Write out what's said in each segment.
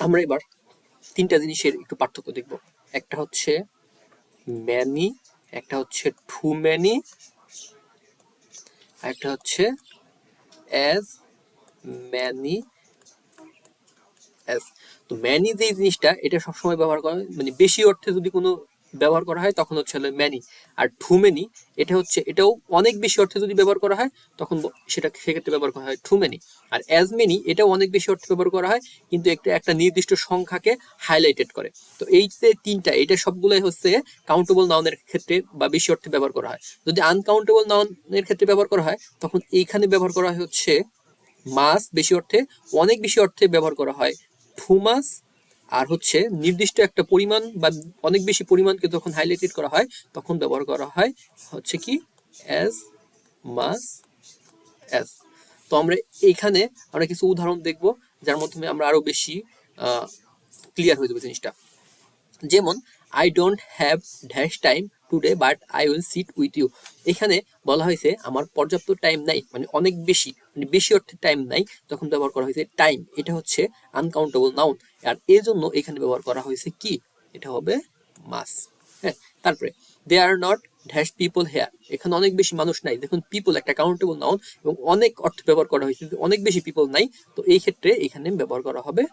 আমরা এবার তিনটা জিনিসের একটু পার্থক্য দেখব। একটা হচ্ছে ম্যানি, একটা হচ্ছে টু ম্যানি, একটা হচ্ছে অ্যাজ ম্যানি অ্যাজ। তো ম্যানি যে জিনিসটা, এটা সবসময় ব্যবহার করা হয়, মানে বেশি অর্থে যদি কোনো ব্যবহার করা হয় তখন হচ্ছে ম্যানি। আর টু ম্যানি এটা হচ্ছে, এটাও অনেক বেশি অর্থে যদি ব্যবহার করা হয় তখন সেটা সেক্ষেত্রে ব্যবহার করা হয় টু ম্যানি। আর অ্যাজ মেনি এটাও অনেক বেশি অর্থে ব্যবহার করা হয়, কিন্তু একটা নির্দিষ্ট সংখ্যাকে হাইলাইটেড করে। তো এই যে তিনটা, এটা সবগুলোই হচ্ছে কাউন্টেবল নাউনের ক্ষেত্রে বা বেশি অর্থে ব্যবহার করা হয়। যদি আনকাউন্টেবল নাউনের ক্ষেত্রে ব্যবহার করা হয় তখন এইখানে ব্যবহার করা হয় হচ্ছে মাস বেশি অর্থে, অনেক বেশি অর্থে ব্যবহার করা হয় টু মাস, আর হচ্ছে নির্দিষ্ট একটা পরিমাণ বা অনেক বেশি পরিমাণকে যখন হাইলাইটেড করা হয় তখন ব্যবহার করা হয় হচ্ছে কি অ্যাজ মাস অ্যাজ। তো আমরা এইখানে আমরা কিছু উদাহরণ দেখব যার মাধ্যমে আমরা আরো বেশি ক্লিয়ার হয়ে যাবে জিনিসটা। যেমন I don't have dash time today but I will sit with you. এখানে বলা হয়েছে আমার পর্যাপ্ত টাইম নাই, মানে অনেক বেশি, মানে বেশি অর্থে টাইম নাই, তখন ব্যবহার করা হয়েছে টাইম। এটা হচ্ছে আনকাউন্টেবল নাউন, আর এর জন্য এখানে ব্যবহার করা হয়েছে কি, এটা হবে মাস। হ্যাঁ, তারপরে they are not dash people here, এখানে অনেক বেশি মানুষ নাই। দেখুন পিপল একটা কাউন্টেবল নাউন এবং অনেক অর্থে ব্যবহার করা হয়েছে, অনেক বেশি পিপল নাই, তো এই ক্ষেত্রে এখানে ব্যবহার করা হবে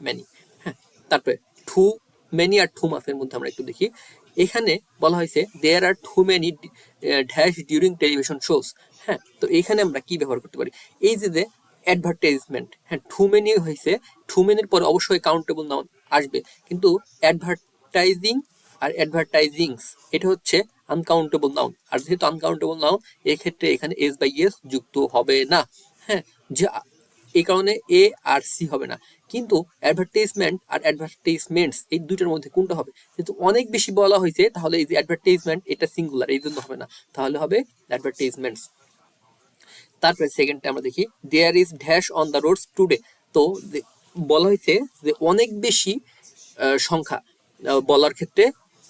ম্যানি। হ্যাঁ, তারপরে টু মেনি আর টু মাসের মধ্যে আমরা একটু দেখি। এখানে বলা হয়েছে there are too many dash during television shows. হ্যাঁ, তো এখানে আমরা কি ব্যবহার করতে পারি, এই যে অ্যাডভার্টাইজমেন্ট, হ্যাঁ টু মেনি হয়েছে, টু মেনির পরে অবশ্যই কাউন্টেবল নাউন আসবে, কিন্তু অ্যাডভার্টাইজিং আর অ্যাডভার্টাইজিংস এটা হচ্ছে আনকাউন্টেবল নাউন, আর যেহেতু আনকাউন্টেবল নাউন এক্ষেত্রে এখানে এস বাই এস যুক্ত হবে না। হ্যাঁ, যে এই কারণে এ আর সি হবে না। কিন্তু অ্যাডভার্টাইজমেন্ট আর অ্যাডভার্টাইজমেন্টস এই দুইটার মধ্যে কোনটা হবে, যেহেতু অনেক বেশি বলা হয়েছে তাহলে এই যে অ্যাডভার্টাইজমেন্ট এটা সিঙ্গুলার, এই জন্য হবে না, তাহলে হবে অ্যাডভার্টাইজমেন্টস। তারপরে সেকেন্ডটা আমরা দেখি there is dash on the roads today. তো বলা হয়েছে যে অনেক বেশি সংখ্যা বলার ক্ষেত্রে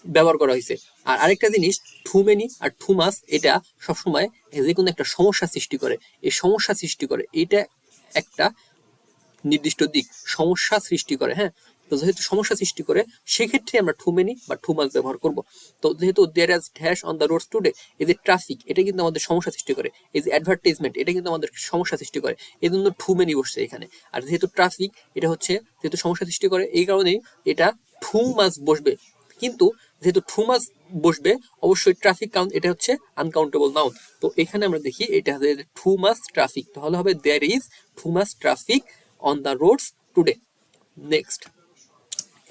ব্যবহার করা হয়েছে। আর আরেকটা জিনিস টু মেনি আর টু মাস এটা সবসময় যে কোনো একটা সমস্যা সৃষ্টি করে, এই সমস্যা সৃষ্টি করে, এটা একটা নির্দিষ্ট দিক সমস্যা সৃষ্টি করে। হ্যাঁ, তো যেহেতু সমস্যা সৃষ্টি করে সেক্ষেত্রে আমরা টু মেনি বা টু মাস ব্যবহার করব। তো যেহেতু there is dash on the roads today, এই যে ট্রাফিক এটা কিন্তু আমাদের সমস্যা সৃষ্টি করে, এই যে অ্যাডভার্টাইজমেন্ট এটা কিন্তু আমাদের সমস্যা সৃষ্টি করে, এই জন্য টু মেনি বসছে এখানে। আর যেহেতু ট্রাফিক এটা হচ্ছে যেহেতু সমস্যা সৃষ্টি করে, এই কারণেই এটা টু মাস বসবে। কিন্তু যেহেতু টু মাস বসবে অবশ্যই ট্রাফিক কাউন্ট এটা হচ্ছে আনকাউন্টেবল নাউন। তো এখানে আমরা দেখি এটা হচ্ছে টু মাস ট্রাফিক, তাহলে হবে there is too much traffic on the roads today. Next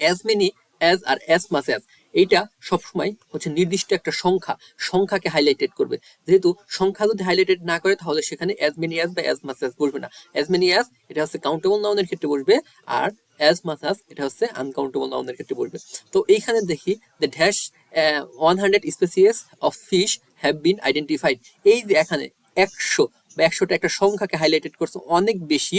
as many as আর অ্যাজ মাস অ্যাজ, এইটা সবসময় হচ্ছে নির্দিষ্ট একটা সংখ্যাকে হাইলাইটেড করবে। যেহেতু সংখ্যা যদি হাইলাইটেড না করে তাহলে সেখানে অ্যাজ মেনি অ্যাজ বা অ্যাজ মাস অ্যাজ বসবে না। অ্যাজ মেনি অ্যাজ এটা হচ্ছে কাউন্টেবল নাউনের ক্ষেত্রে বসবে, আর অ্যাজ মাস অ্যাজ এটা হচ্ছে আনকাউন্টেবল নাউনের ক্ষেত্রে বসবে। তো এইখানে দেখি the dash 100 species of fish have been identified. এই যে এখানে 100 বা 100টা একটা সংখ্যাকে হাইলাইটেড করছে, অনেক বেশি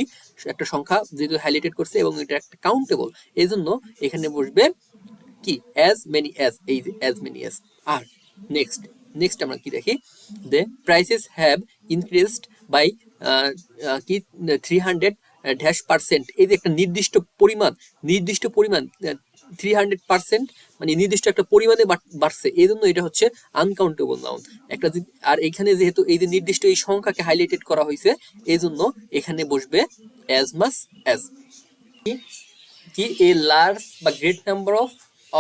একটা সংখ্যা যেহেতু হাইলাইটেড করছে এবং এটা একটা কাউন্টেবল, এই জন্য এখানে বসবে কি অ্যাজ মেনি অ্যাজ, এই যে অ্যাজ মেনি অ্যাজ। আর নেক্সট আমরা কি দেখি, the prices have increased by কি 300%, এই যে একটা নির্দিষ্ট পরিমাণ 300%, মানে নির্দিষ্ট একটা পরিমাণে বাড়ছে, এই জন্য এটা হচ্ছে আনকাউন্টেবল নাউন একটা। আর এখানে যেহেতু এই যে নির্দিষ্ট এই সংখ্যাকে হাইলাইটেড করা হয়েছে এই জন্য এখানে বসবে অ্যাজ মাস অ্যাজ। কি এ লার্জ বা গ্রেট নাম্বার অফ,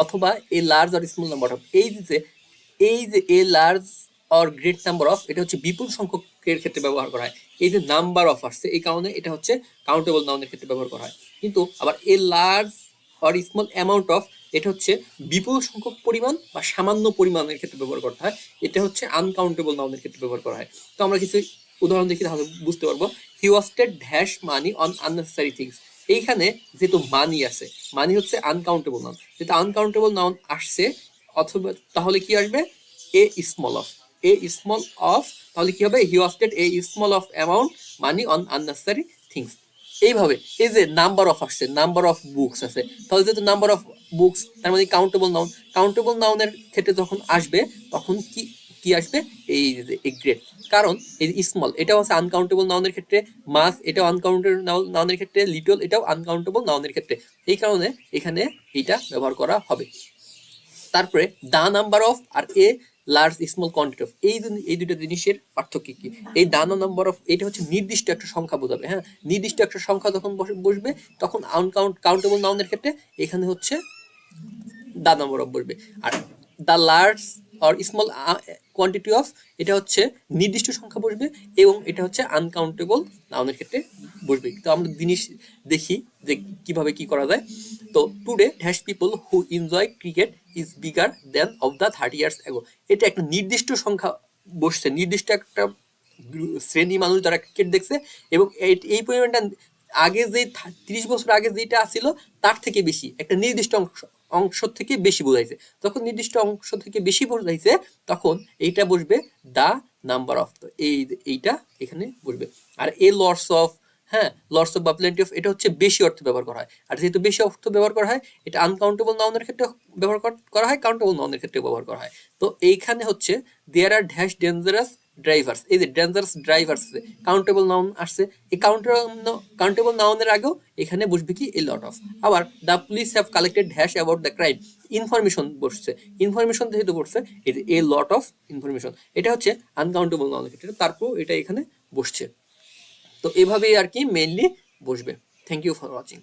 অথবা a large or small number of, এই যে a large or great number of এটা হচ্ছে বিপুল সংখ্যকের ক্ষেত্রে ব্যবহার করা হয়। এই যে নাম্বার অফ আসছে এই কারণে এটা হচ্ছে কাউন্টেবল নাউনের ক্ষেত্রে ব্যবহার করা হয়। কিন্তু আবার a large or small amount of এটা হচ্ছে বিপুল সংখ্যক পরিমাণ বা সামান্য পরিমাণের ক্ষেত্রে ব্যবহার করতে হয়, এটা হচ্ছে আনকাউন্টেবল নাউনের ক্ষেত্রে ব্যবহার করা হয়। তো আমরা কিছু উদাহরণ দেখি তাহলে বুঝতে পারবো। He wasted dash money on unnecessary things, এইখানে যেহেতু মানি আছে, মানি হচ্ছে আনকাউন্টেবল নাউন, যেহেতু আনকাউন্টেবল নাউন আসছে অথবা তাহলে কি আসবে a small of, a small of, তাহলে কি হবে he wasted a small of amount money on unnecessary things. এইভাবে এই যে নাম্বার অফ আসছে, নাম্বার অফ বুকস আছে, তাহলে যেহেতু নাম্বার অফ বুকস তার মানে কাউন্টেবল নাউনের ক্ষেত্রে যখন আসবে তখন কি কি আসবে, এই এ গ্রেট। কারণ এই স্মল এটাও আছে আনকাউন্টেবল নাউনের ক্ষেত্রে, মাস এটাও আনকাউন্টেবল নাউনের ক্ষেত্রে, লিটল এটাও আনকাউন্টেবল নাউনের ক্ষেত্রে, এই কারণে এখানে এইটা ব্যবহার করা হবে। তারপরে দা নাম্বার অফ আর a large small quantity of, এই দুটো জিনিসের পার্থক্য কি? এই দা নাম্বার অফ এটা হচ্ছে নির্দিষ্ট একটা সংখ্যা বোঝাবে, হ্যাঁ, নির্দিষ্ট একটা সংখ্যা যখন বসবে তখন কাউন্টেবল নাউনের ক্ষেত্রে এখানে হচ্ছে দা নাম্বার অফ বসবে। আর the large or small quantity of এটা হচ্ছে নির্দিষ্ট সংখ্যা বসবে, এবং এটা হচ্ছে আনকাউন্টেবল নাউনের ক্ষেত্রে বসবে। তো আমরা জিনিস দেখি যে কিভাবে কি করা যায়। তো today dash people who enjoy cricket is bigger then of the 30 years ago, এটা একটা নির্দিষ্ট সংখ্যা বসছে, নির্দিষ্ট একটা শ্রেণী মানুষ যারা ক্রিকেট দেখছে, এবং এই পরিমাণটা আগে যে 30 বছর আগে যেটা ছিল তার থেকে বেশি, একটা নির্দিষ্ট অংশ থেকে বেশি বোঝাইছে। যখন নির্দিষ্ট অংশ থেকে বেশি বোঝাইছে তখন এইটা বসবে দা নাম্বার অফ, তো এইটা এখানে বসবে। আর এ লটস অফ, হ্যাঁ, লটস অফ বা প্লেন্টি অফ এটা হচ্ছে বেশি অর্থ ব্যবহার করা হয়। আর যেহেতু বেশি অর্থ ব্যবহার করা হয় এটা আনকাউন্টেবল নাউনের ক্ষেত্রে ব্যবহার করা হয়, কাউন্টেবল নাউনের ক্ষেত্রে ব্যবহার করা হয়। তো এইখানে হচ্ছে দেয়ার আর ড্যাশ ডেঞ্জারাস ড্রাইভার্স, এই যে ডেঞ্জারাস ড্রাইভার্স আছে, কাউন্টেবল নাউন আসছে, এই কাউন্টেবল নাউনের আগেও এখানে বসবে কি এ লট অফ। আবার the police have collected dash about the crime, information বসছে, ইনফরমেশন যেহেতু বসছে এই যে এ লট অফ ইনফরমেশন, এটা হচ্ছে আনকাউন্টেবল নাউনের ক্ষেত্রে, তারপর এটা এখানে বসছে। তো এভাবেই আর কি মেইনলি বসবে। Thank you for watching.